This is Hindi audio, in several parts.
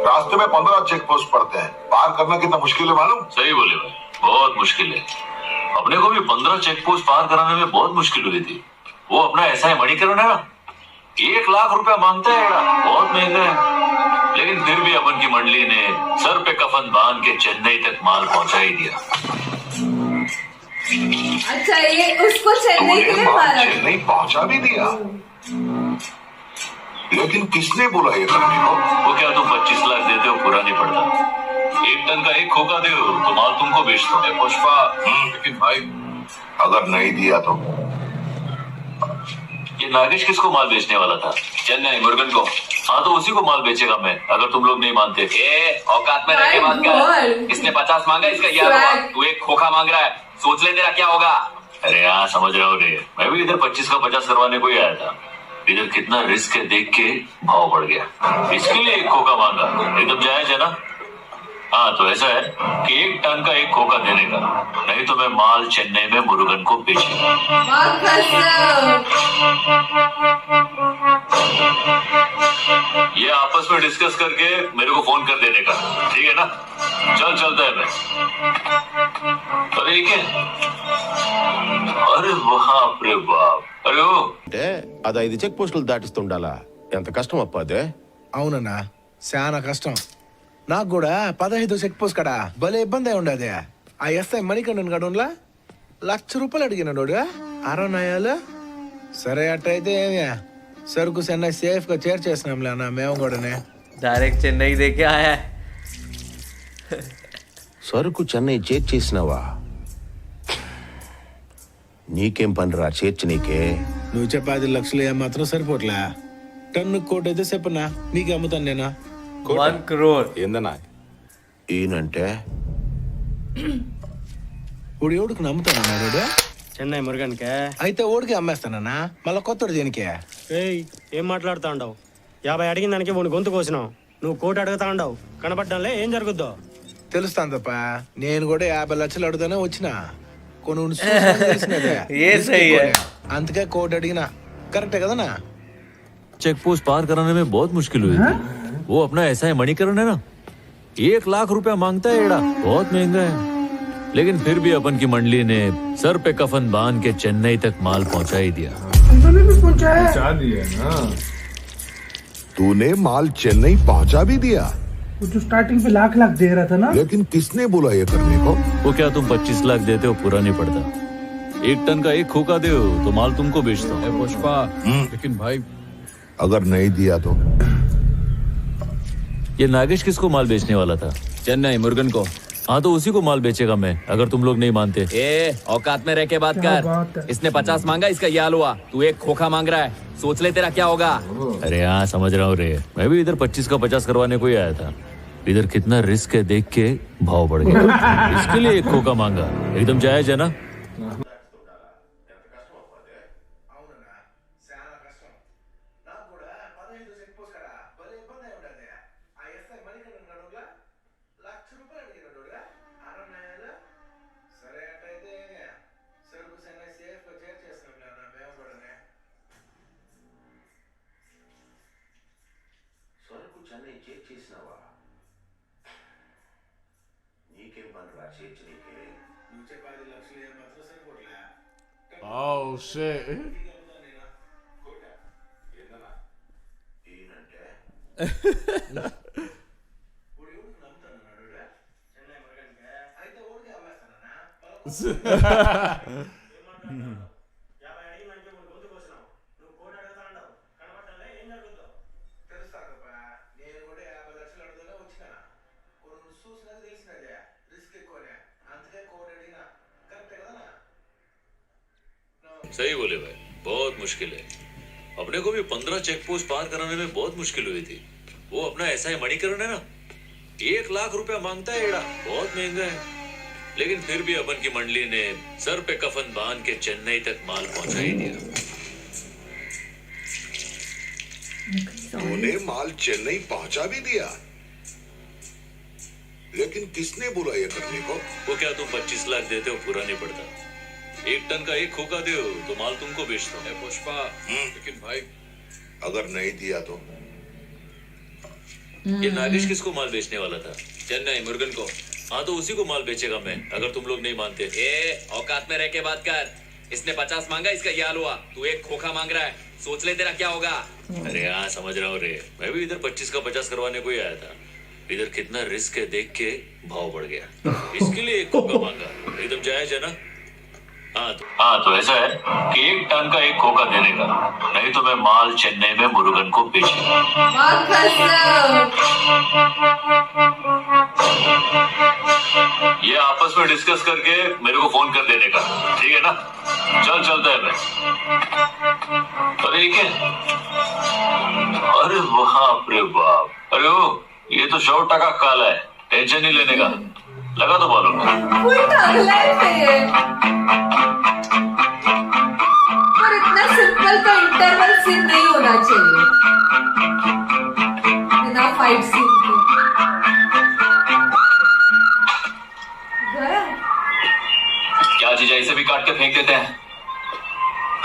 रास्ते में 15 चेक पोस्ट पड़ते हैं, पार करना कितना मुश्किल है मालूम? सही बोले भाई, बहुत मुश्किल है। अपने को भी 15 चेक पोस्ट पार कराने में बहुत मुश्किल हुई थी। वो अपना ऐसा है मणिकरण है ना, 1 लाख रुपया मांगता है, बहुत महंगा है। लेकिन फिर भी अपन की मंडली ने सर पे कफन बांध के चेन्नई तक माल पहुंचा ही दिया। अच्छा, ये उसको चेन्नई के लिए मारा? चेन्नई पहुंचा भी दिया, लेकिन किसने बोला ये करने को? वो क्या तुम 25 लाख देते हो पूरा नहीं पड़ता। 1 टन का 1 खोखा दे तो माल तुमको बेचता हूँ। पुष्पा, लेकिन भाई अगर नहीं दिया तो? ये नागेश किसको माल बेचने वाला था? चेन्नई मुर्गन को। हाँ, तो उसी को माल बेचेगा मैं, अगर तुम लोग नहीं मानते। औकात में रह के बात कर। इसने 50 मांगा, इसका 11। तू 1 खोखा मांग रहा है, सोच ले तेरा क्या होगा। अरे हाँ, समझ रहा हूँ रे। मैं भी इधर 25 का 50 करवाने को ही आया था। इधर कितना रिस्क है देख के भाव बढ़ गया, इसके लिए 1 खोखा मांगा। एकदम जायज है ना? हाँ, तो ऐसा है कि 1 टन का 1 खोखा देने का, नहीं तो मैं माल चेन्नई में मुरुगन को बेचूंगा। ये आपस में डिस्कस करके मेरे को फोन कर देने का, ठीक है ना? चलता है मैं। अरे क्या? अरे बाप रे बाप! అరే అంటే అది 5 చెక్ పోస్టులు దాటిస్తుండాలా? ఎంత కష్టం అప్ప అదే. అవునన్నా, చాలా కష్టం. నాకు కూడా 15 చెక్ పోస్ట్ కడా భలే ఇబ్బంది అయి ఉండదు. ఆ ఎస్ఐ మణికండన్ గడున్లా ₹1,00,000 అడిగినాడు. అరవనాయాలు సరే, అట్టయితే ఏమి సరుకు చెన్నై సేఫ్ గా చేర్చేసినాంలే అన్న, మేము కూడానే डायरेक्ट चेन्नई देके आया है। సరుకు చెన్నై చేర్చేసినావా? నీకేం పనిరా చేర్చి నీకే? నువ్వు చెప్పే 10 లక్షలు ఏమాత్రం సరిపోట్లే. టన్ను కోటి అయితే చెప్పనా, నీకు అమ్ముతాను నేనా? 1 crore ఏందన్నా ఈయనంటే? ఇప్పుడు ఎవడికి నమ్ముతానన్నాడు? చెన్నై మురుగన్ కే అయితే ఓడికి అమ్మేస్తానన్నా, మళ్ళీ కొత్తడు దీనికి. ఏం మాట్లాడుతా ఉండవు? 50 అడిగిన దానికి వాడిని గొంతు కోసినావు. నువ్వు 1 కోటి అడుగుతా ఉండవు. కనబడ్డంలే ఏం జరుగుద్దో తెలుస్తాను తప్ప. నేను కూడా 50 లక్షలు అడుగుతానే వచ్చిన. కొన్ని ये सही है। అందుకే 1 కోటి అడిగినా. కరెక్టే కదనా? चेक पोस्ट पार कराने में बहुत मुश्किल हुई थी। वो अपना ऐसा है मणिकरण है ना, 1 लाख रुपया मांगता है, बहुत महंगा है। लेकिन फिर भी अपन की मंडली ने सर पे कफन बांध के चेन्नई तक माल पहुंचा ही दिया। पहुंचा दिया ना? तूने माल चेन्नई पहुंचा भी दिया? वो जो स्टार्टिंग पे लाख दे रहा था ना? लेकिन किसने बोला ये करने को? वो क्या तुम 25 लाख देते हो पूरा नहीं पड़ता। 1 टन का 1 खोखा दे तो माल तुमको बेचता हूँ। पुष्पा, लेकिन भाई अगर नहीं दिया तो? ये नागेश किसको माल बेचने वाला था? चेन्नई मुर्गन को। हाँ, तो उसी को माल बेचेगा मैं, अगर तुम लोग नहीं मानते। औकात में रह के बात कर। इसने 50 मांगा, इसका 11। तू 1 खोखा मांग रहा है, सोच ले तेरा क्या होगा। अरे हाँ, समझ रहा हूँ रे। मैं भी इधर 25 का 50 करवाने को ही आया था। इधर कितना रिस्क है देख के भाव बढ़ गया, इसके लिए 1 खोखा मांगा। एकदम जायज है ना? సరుకు చెన్నై చేర్చేసినావా? నీకేం పనిరా చేర్చి నీకే? నువ్వు చెప్పే 10 లక్షలు ఏమాత్రం సరిపోట్లే. oh shit. ఈయనంటే? ఇప్పుడు ఎవడికి నమ్ముతానన్నాడు? చెన్నై మురుగన్ కే అయితే ఓడికి అమ్మేస్తానన్నా, మళ్ళీ 50 అడిగిన దానికి వాడిని గొంతు కోసినావు. నువ్వు 1 కోటి అడుగుతా ఉండవు. కనబడ్డంలే ఏం జరుగుద్దో తెలుస్తాను తప్ప. నేను కూడా 50 లక్షలు అడుగుతానే వచ్చిన. కొన్ని చూసినాక తెలిసినదే రిస్క్ ఎక్కువనే, అందుకే 1 కోటి అడిగినా. కరెక్టే కదనా? सही बोले भाई, बहुत मुश्किल है। अपने को भी 15 चेक पोस्ट पार कराने में बहुत मुश्किल हुई थी। वो अपना ऐसा है मणिकरण है ना, 1 लाख रुपया मांगता है, बहुत महंगा है। लेकिन फिर भी अपन की मंडली ने सर पे कफन बांध के चेन्नई तक माल पहुंचा ही दिया। तूने माल चेन्नई पहुंचा भी दिया, लेकिन किसने बोला ये करने को? वो क्या तुम 25 लाख देते हो पूरा नहीं पड़ता। 1 टन का 1 खोखा दे तो माल तुमको बेचता हूँ। पुष्पा, लेकिन भाई अगर नहीं दिया तो? ये नागेश किसको माल बेचने वाला था? चेन्नई मुर्गन को। हाँ तो उसी को माल बेचेगा मैं, अगर तुम लोग नहीं मानते। औकात में रह के बात कर। इसने 50 मांगा, इसका ये हाल हुआ। तू एक खोखा मांग रहा है, सोच ले तेरा क्या होगा। अरे हाँ समझ रहा हूँ रे, मैं भी इधर 25 का 50 करवाने को ही आया था। इधर कितना रिस्क है देख के भाव बढ़ गया, इसके लिए एक खोखा मांगा। एकदम जायज है ना? हाँ तो ऐसा है कि 1 टन का 1 खोखा देने का, नहीं तो मैं माल चेन्नई में मुरुगन को बेचूंगा। बहुत कसम। ये आपस में डिस्कस करके मेरे को फोन कर देने का, ठीक है ना? चलता है मैं। अरे क्या? अरे बाप रे बाप, अरे ओ ये तो 100 टका काला है, टेंशन नहीं लेने का, लगा तो मालूम। उल्टा अगला है ये। पर इतना सिंपल तो इंटरवल सीन नहीं होना चाहिए, बिना फाइट सीन के। गया? क्या चीज है, इसे भी काट के फेंक देते हैं।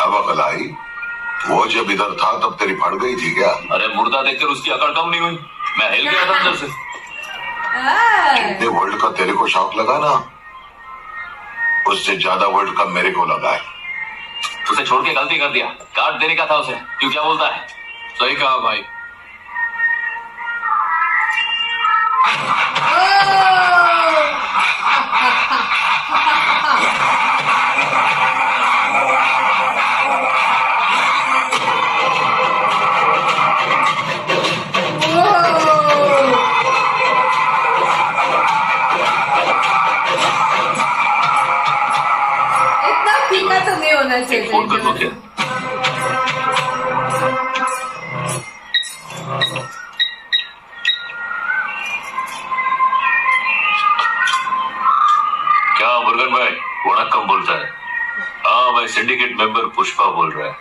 अब अकल आई? वो जब इधर था तब तेरी फट गई थी क्या? अरे मुर्दा देखकर उसकी अकड़ कम नहीं हुई, मैं हिल गया था अंदर से। जितने वर्ल्ड का तेरे को शौक लगा ना, उससे ज्यादा वर्ल्ड कप मेरे को लगा है। उसे छोड़ के गलती कर दिया, काट देने का था उसे। क्यों, क्या बोलता है? सही कहा भाई। इतना फीका तो नहीं होना चाहिए। फोन कर दो क्या? क्या मुर्गन भाई वणक्कम बोलता है? हाँ भाई, सिंडिकेट मेंबर पुष्पा बोल रहा है।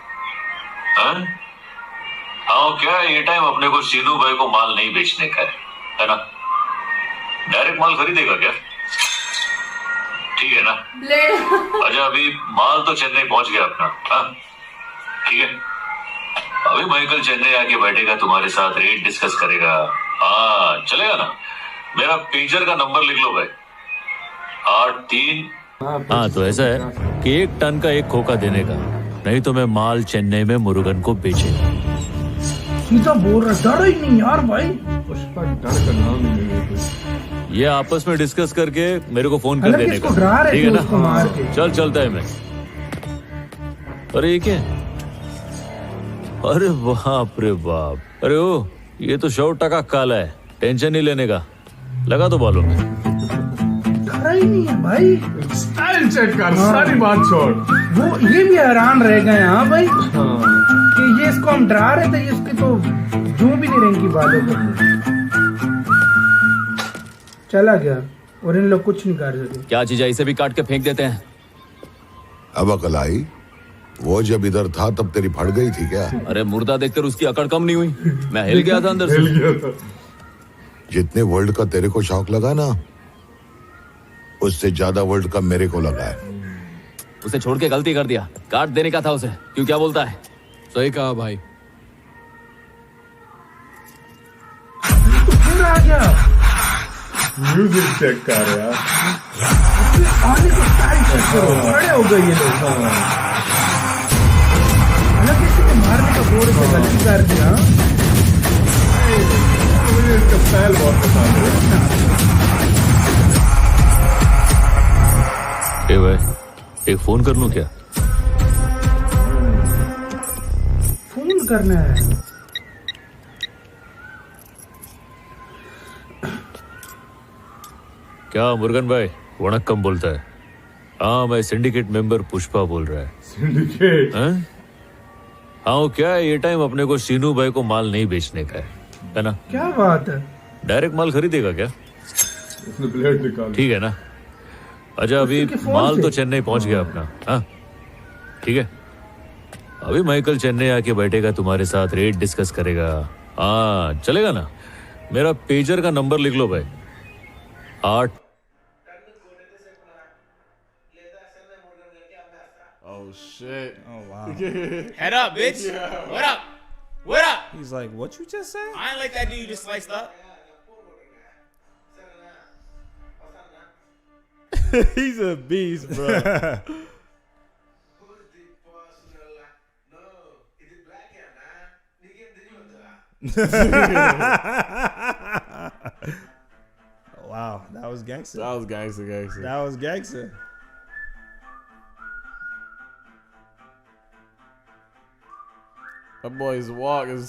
हाँ क्या ये टाइम अपने को सीनू भाई को माल नहीं बेचने का है ना? डायरेक्ट माल खरीदेगा क्या? ठीक है ना? ब्लेड। अच्छा अभी माल तो चेन्नई पहुंच गया अपना। हाँ ठीक है, अभी माइकल चेन्नई आके बैठेगा, तुम्हारे साथ रेट डिस्कस करेगा। हाँ चलेगा ना? मेरा पेजर का नंबर लिख लो भाई, 83। हाँ तो ऐसा है कि 1 टन का 1 खोखा देने का, नहीं तो मैं माल चेन्नई में मुरुगन को बेचेगा। सीधा बोल रहा, डर ही नहीं यार भाई। पुष्पा डर का नाम ही नहीं है। ये आपस में डिस्कस करके मेरे को फोन कर अलग देने इसको का, डरा रहे ठीक है थे उसको मार ना? के। चलता है मैं। अरे ये क्या? अरे बाप रे बाप, अरे ओ ये तो 100 टका काला है, टेंशन नहीं लेने का, लगा तो मालूम। डरा ही नहीं है भाई। स्टाइल चेक कर, सारी बात छोड़। वो ये भी हैरान रह गए। हाँ भाई, कि ये इसको हम डरा रहे थे, इसके तो जो भी नहीं रहेंगी बातों पर। चला गया और इन लोग कुछ नहीं कर सके। क्या चीज है, इसे भी काट के फेंक देते हैं। अब अकल आई? वो जब इधर था तब तेरी फट गई थी क्या? अरे मुर्दा देखकर उसकी अकड़ कम नहीं हुई, मैं हिल गया था अंदर से। जितने वर्ल्ड का तेरे को शौक लगा ना, उससे ज्यादा वर्ल्ड कप मेरे को लगा है। उसे छोड़ के गलती कर दिया, काट देने का था उसे। क्यों, क्या बोलता है? सही कहा भाई। फिर आ गया। म्यूजिक चेक कर यार। आने को स्टाइल चेक करो, बड़े हो गए ये लोग। अलग किसी को मारने का बोल से गलती कर दिया। मुझे इसका स्टाइल बहुत पसंद है। ए भाई, एक फोन कर लूं क्या? फोन करना है। क्या मुर्गन भाई वणक्कम बोलता है? हाँ मैं सिंडिकेट मेंबर पुष्पा बोल रहा है। सिंडिकेट? हाँ क्या ये टाइम अपने को सीनू भाई को माल नहीं बेचने का है ना? क्या बात है? डायरेक्ट माल खरीदेगा क्या? उसने ब्लेड निकाला। ठीक है ना? अच्छा अभी माल तो चेन्नई पहुंच गया अपना। हाँ ठीक है, अभी माइकल चेन्नई आके बैठेगा, तुम्हारे साथ रेट डिस्कस करेगा। हाँ चलेगा ना? मेरा पेजर का नंबर लिख लो भाई, 8। Oh shit. Oh wow. Head up, bitch. What up? What up? He's like, what you just said? I ain't like that dude you just sliced up. He's a beast, bro. Wow, that was gangster. That was gangster. That was gangster. That boy's walk is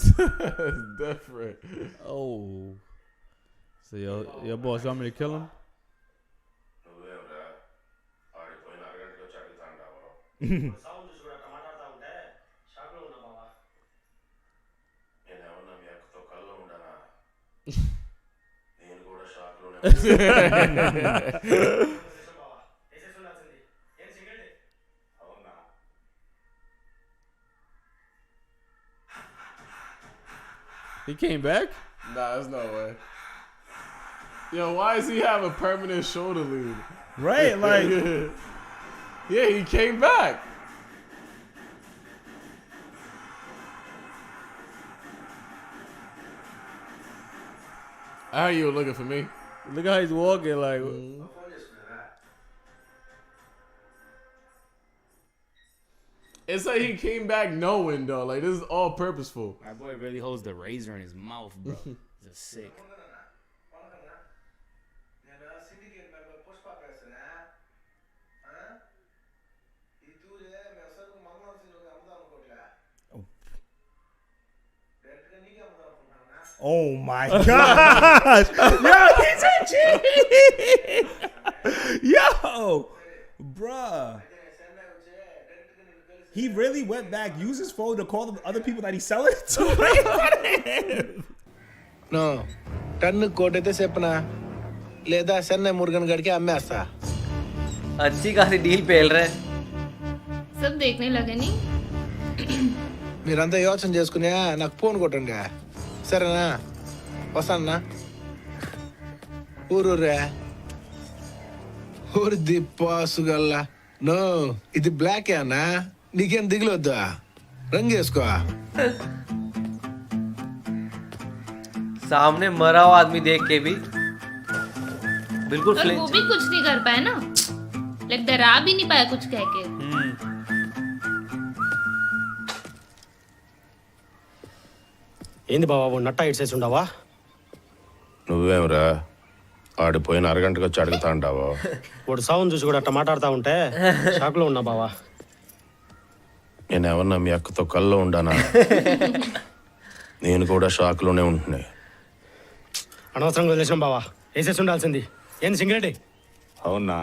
different. Oh. So your boss want me to kill him? Sound చూసి కూడా అట్లా మాట్లాడుతూ ఉంటే షాక్లో ఉన్నా బావా. నేను కూడా షాక్ లోనే బావా వేసేసి ఉండాల్సింది. ఏం సిగరెట్? అవునా? He came back? Nah, there's no way. Yo, why does he have a permanent shoulder lead? Right, like Yeah, he came back. I heard you were looking for me. look how he's walking like It's like he came back knowing though. Like this is all purposeful. My boy really holds the razor in his mouth, bro. He's sick. oh my gosh. Yo, he's a G. Yo, bruh. He really went back, used his phone to call the other people that he's selling it to. No, టన్ను కోటైతే చెప్పనా లేదా చెన్నై మురుగన్ గడికి అమ్మేస్తా. अच्छी खासी डील पेल रहे. सब देखने लगे नहीं. మీరంతా యోచన చేసుకునే నాకు ఫోన్ కొట్టండి సరేనా? వస్తానా? ఊరూరే ఊరు దిప్పాసుగల్లా. నో ఇది బ్లాక్ అన్నా, నీకేం దిగులొద్దా, రంగు వేసుకో. सामने मरा हुआ आदमी देख के भी बिल्कुल और वो भी कुछ नहीं कर पाया ना, लाइक डरा भी नहीं पाया कुछ कह के. ఏంది బావా ఓ నట్ట ఇడ్సేసి ఉండవా? నువ్వేమరా ఆడిపోయిన అరగంటకు వచ్చి అడుగుతా అంటావా? వాడు సౌండ్ చూసి కూడా అట్లా మాట్లాడుతూ ఉంటే షాక్లో ఉన్నా బావా. నేనేమన్నా మీ అక్కతో కల్లో ఉండానా? నేను కూడా షాక్లోనే ఉంటున్నా. అనవసరంగా వదిలేసినాం బావా, వేసేసి ఉండాల్సింది. ఏంది సిగరెట్? అవునా?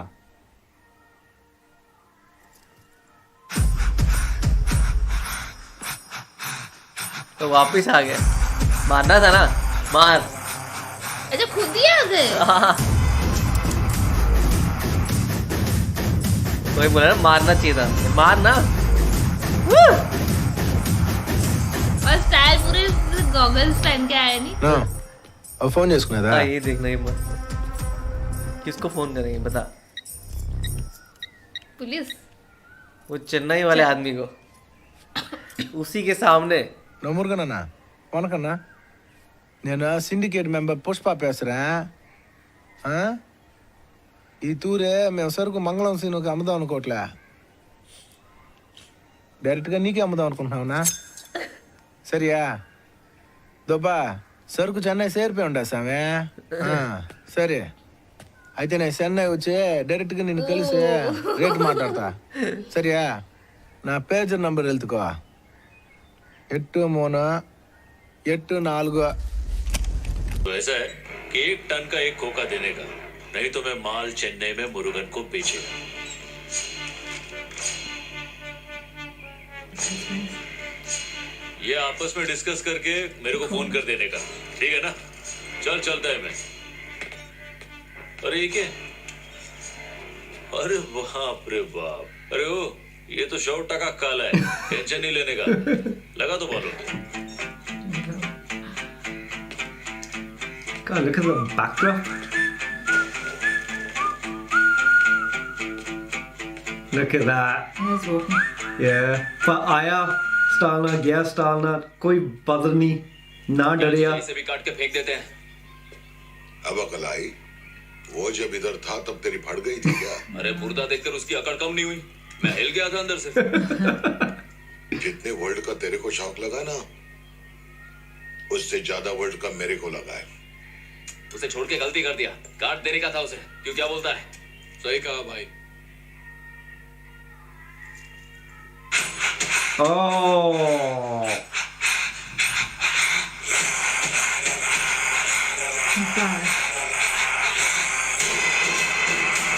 तो वापिस आ गया. मारना था ना, मार. अच्छा खुद ही आ गए. वही बोला ना, मारना चाहिए था. मारना. और स्टाइल पूरे गॉगल्स पहन के आए नहीं. నో ఫోన్ చేసుకునేదా? हाँ, ये देखना ही मत. किसको फोन करेंगे बता? पुलिस. वो चेन्नई वाले आदमी को. उसी के सामने. నో మురుగనన్నా వనకన్నా, నేను సిండికేట్ మెంబర్ పుష్ప పేసుறேன். ఈ తూరే మేము సరుకు మంగళం సీనుకి అమ్ముదాం అనుకోవట్లే, డైరెక్ట్గా నీకే అమ్ముదాం అనుకుంటున్నావునా? సరియా దొబ్బా సరుకు చెన్నై చేరిపోయి ఉండా సామె. సరే అయితే నేను చెన్నై వచ్చి డైరెక్ట్గా నిన్ను కలిసి రేటు మాట్లాడతా. సరియా? నా పేజర్ నంబర్ వెళ్తుకో, 8384. तो ऐसा है कि 1 टन का 1 खोखा देने का, नहीं तो मैं माल चेन्नई में मुरुगन को बेचेगा. ये आपस में डिस्कस करके मेरे को फोन कर देने का, ठीक है ना? चल चलता है मैं. अरे ये क्या? अरे बाप रे बाप. अरे ओ ये तो 100% काला है. टेंशन नहीं लेने का, लगा तो बोलो. God, look at the backdrop. Look at that. Yeah. पर आया स्टालना, गया स्टालना, कोई बदल नहीं, ना डरिया. इसे भी काट के फेंक देते हैं. अब अकल आई? वो जब इधर था तब तेरी फट गई थी क्या? अरे मुर्दा देखकर उसकी अकड़ कम नहीं हुई, मैं हिल गया था अंदर से। जितने वर्ल्ड का तेरे को शौक लगा ना, उससे ज्यादा वर्ल्ड कप मेरे को लगा है। उसे छोड़ के गलती कर दिया, काट देने का था उसे। क्यों, क्या बोलता है? सही कहा भाई।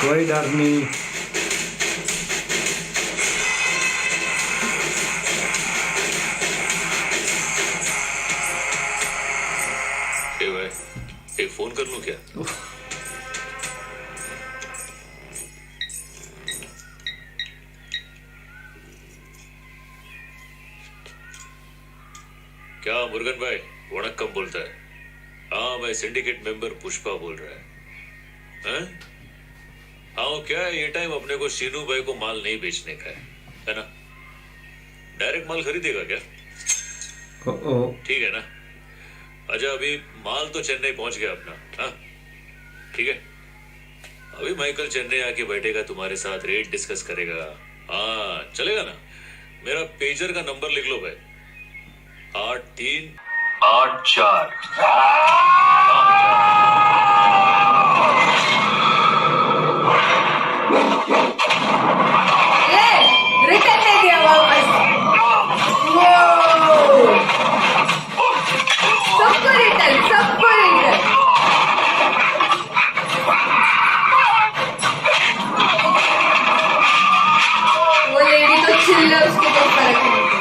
कोई डर नहीं। ए भाई, एक फोन कर लूं क्या? क्या मुरुगन भाई, वणक्कम बोलता है? हाँ, मैं सिंडिकेट मेंबर पुष्पा बोल रहा है। हाँ, क्या है, ये टाइम अपने को शीनू भाई को माल नहीं बेचने का है ना? डायरेक्ट माल खरीदेगा क्या? ठीक है ना? अच्छा, अभी माल तो चेन्नई पहुंच गया अपना। हाँ ठीक है, अभी माइकल चेन्नई आके बैठेगा, तुम्हारे साथ रेट डिस्कस करेगा। हाँ चलेगा ना? मेरा पेजर का नंबर लिख लो भाई, 8384। रिटर्न दे दिया वापस। सबको रिटर्न, सबको रिटर्न। वो लेडी तो चिल्ल है, उसको कोई फर्क नहीं पड़ता।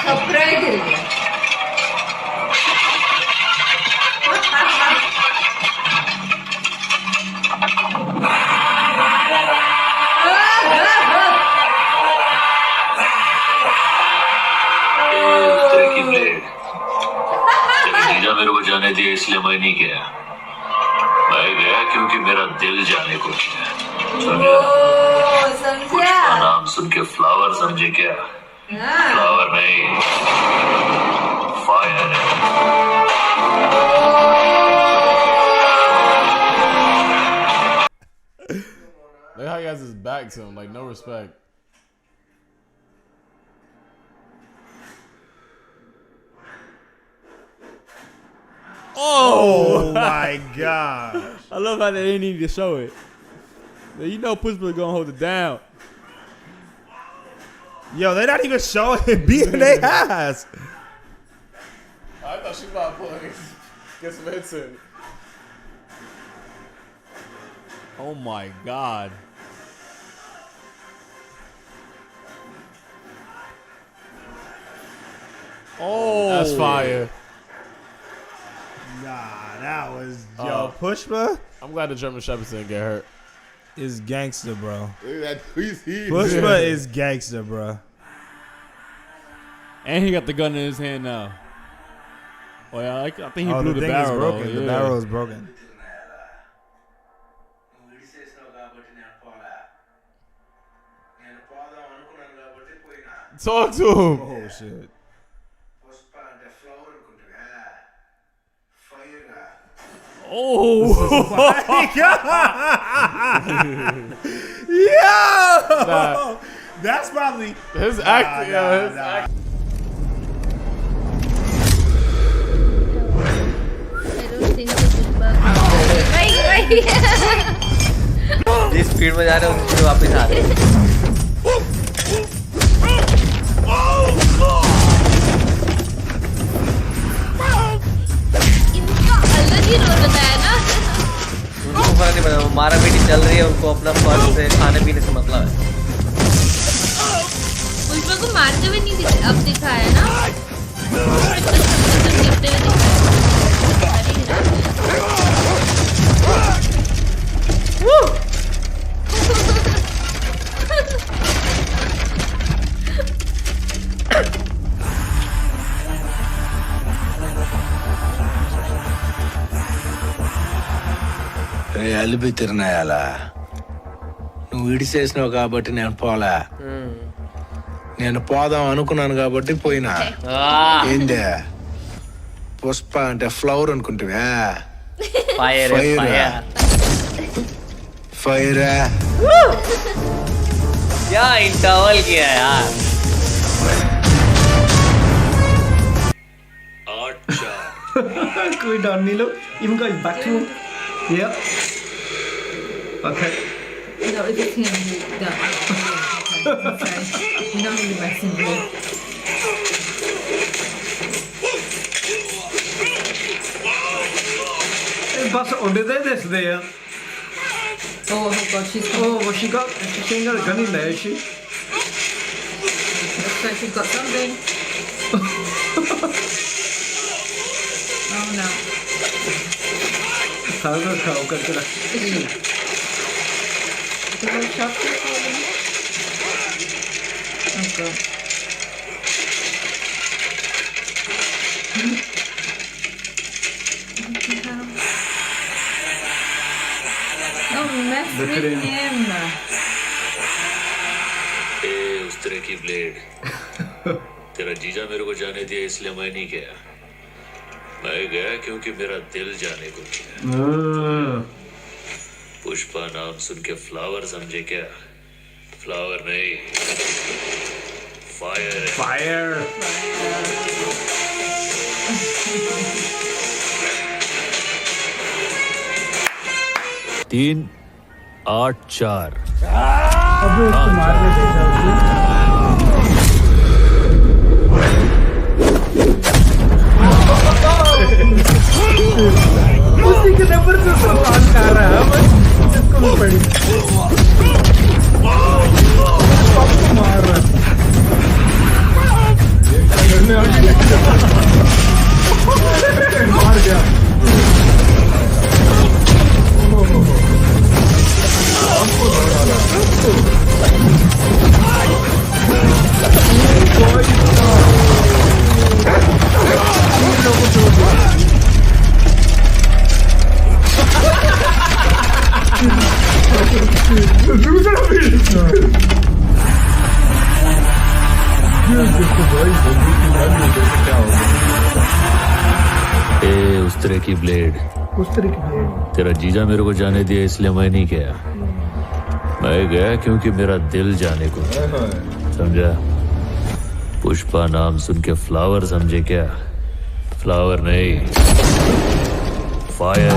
छपरा ही गिर गया। जीजा मेरे को जाने दिया इसलिए मैं नहीं गया। मैं गया क्योंकि मेरा दिल जाने को किया। समझा? नाम सुन के फ्लावर समझे क्या? फ्लावर नहीं, फायर है। Look how he has his back to him, like no respect. Oh my god. I love how they didn't need to show it. You know Pushpa gonna hold it down. Yo, they're not even showing it beating their ass. I thought she was about to pull get some hits in. Oh my god. Oh, that's fire. Nah, that was yo Pushpa I'm glad the German Shepherds didn't get hurt. is gangster, bro. He's Pushpa is gangster, bro. And he got the gun in his hand now. Oh yeah, I think he blew the the thing barrel. is broken. Though. The Yeah. barrel is broken. Talk to him. Oh shit. Oh my god! Yo! Nah. That's probably his acting. His acting. जिस स्पीड में जा रहे हैं उससे वापस आ रहे हैं। अलग ही रोल बताया ना। उनको फर्क नहीं पड़ा, मारा पीटी चल रही है, उनको अपना फर्क से खाने पीने से मतलब है। पुष्पा को मारते हुए नहीं अब दिखाया ना, जीतते हुए दिखाया। అలిపి తిరణాయాల నువ్వు విడిచేసినావు కాబట్టి నేను పోలా, నేను పోదాం అనుకున్నాను కాబట్టి పోయినా. ఏందే పుష్ప అంటే ఫ్లవర్ అనుకుంటావా? ఫైర్ ఫైర్ क्या इंटरवल किया यार. कोई डर नहीं लो. Even guys back to yeah. Okay. No, it is him. No. Sorry. You know he's messing with me. बस उड़े दे this there. Oh God, she's Oh, what she got? She ain't got a gun in there, is she? looks like she's got something. Oh no. खाओ खाओ करके रख. Is she? The little shopkeeper falling. Oh God. Don't mess with him. उस तरह की ब्लेड तेरा जीजा मेरे को जाने दिया इसलिए मैं नहीं गया. मैं गया क्योंकि मेरा दिल जाने को किया. पुष्पा नाम सुन के फ्लावर समझे क्या? फ्लावर नहीं, फायर. Fire. 3, 8, 4. अबे उसको मारने देगा उसी के नंबर से सवाल कर रहा है. बस इसको भी पड़ी मार रहा मार गया. उस तरह की ब्लेड तेरा जीजा मेरे को जाने दिया इसलिए मैं नहीं गया. मैं गया क्योंकि मेरा दिल जाने को समझा. पुष्पा नाम सुन के फ्लावर समझे क्या? फ्लावर नहीं, फायर.